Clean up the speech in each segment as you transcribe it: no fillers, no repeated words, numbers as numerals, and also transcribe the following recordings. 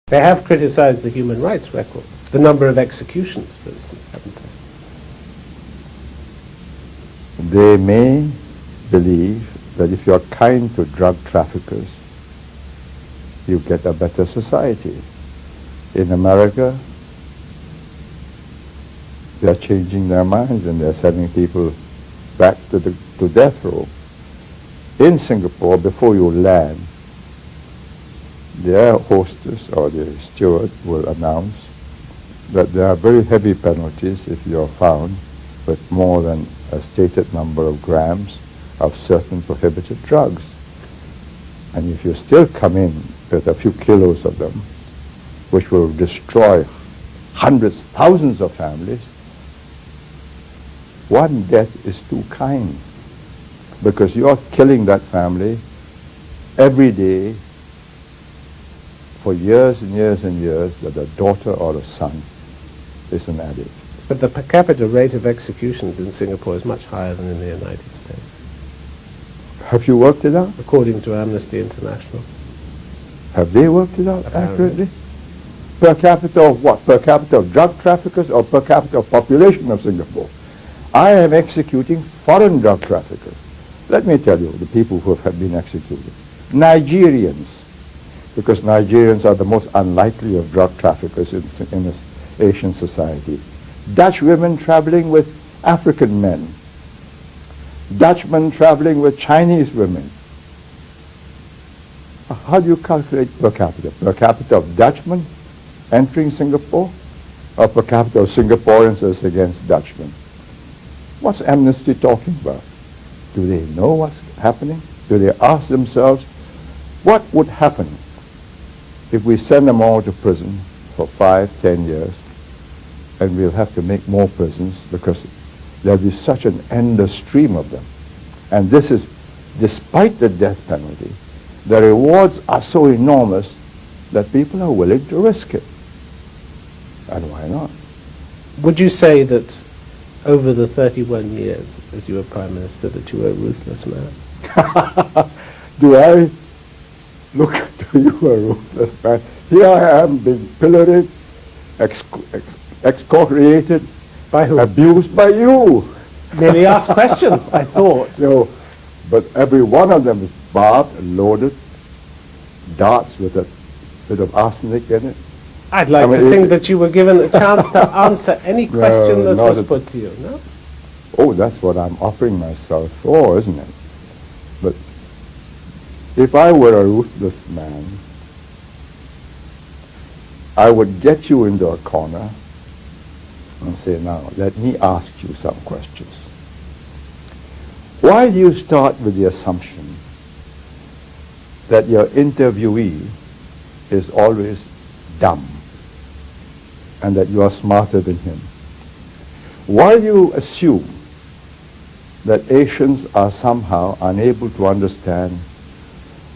They have criticized the human rights record, the number of executions, for instance, haven't they? They may believe that if you're kind to drug traffickers, you get a better society. In America, they're changing their minds and they're sending people back to death row. In Singapore, before you land, their hostess or the steward will announce that there are very heavy penalties if you're found with more than a stated number of grams of certain prohibited drugs. And if you still come in with a few kilos of them, which will destroy hundreds, thousands of families, one death is too kind, because you're killing that family every day for years and years and years, that a daughter or a son is an addict. But the per capita rate of executions in Singapore is much higher than in the United States, Have you worked it out? according to Amnesty International. Have they worked it out Apparently. accurately? Per capita of what? Per capita of drug traffickers or per capita of population of Singapore? I am executing foreign drug traffickers. Let me tell you, the people who have been executed. Nigerians, because Nigerians are the most unlikely of drug traffickers in this Asian society. Dutch women traveling with African men. Dutchmen traveling with Chinese women. How do you calculate per capita? Per capita of Dutchmen entering Singapore, or per capita of Singaporeans as against Dutchmen? What's Amnesty talking about? Do they know what's happening? Do they ask themselves, what would happen if we send them all to prison for 5, 10 years, and we'll have to make more prisons because there'll be such an endless stream of them? And this is despite the death penalty. The rewards are so enormous that people are willing to risk it. And why not? Would you say that over the 31 years as you were Prime Minister that you were a ruthless man? Do I look to you a ruthless man? Here I am being pilloried, excoriated, By who? abused by you. Merely asked questions, I thought. No, but every one of them is barbed and loaded, darts with a bit of arsenic in it. I'd like to think that you were given a chance to answer any question that not was at- put to you, no? Oh, that's what I'm offering myself for, isn't it? But if I were a ruthless man, I would get you into a corner and say, now, let me ask you some questions. Why do you start with the assumption that your interviewee is always dumb and that you are smarter than him? Why do you assume that Asians are somehow unable to understand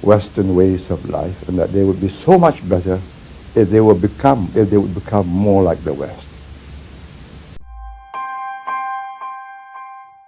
Western ways of life and that they would be so much better if they would become more like the West?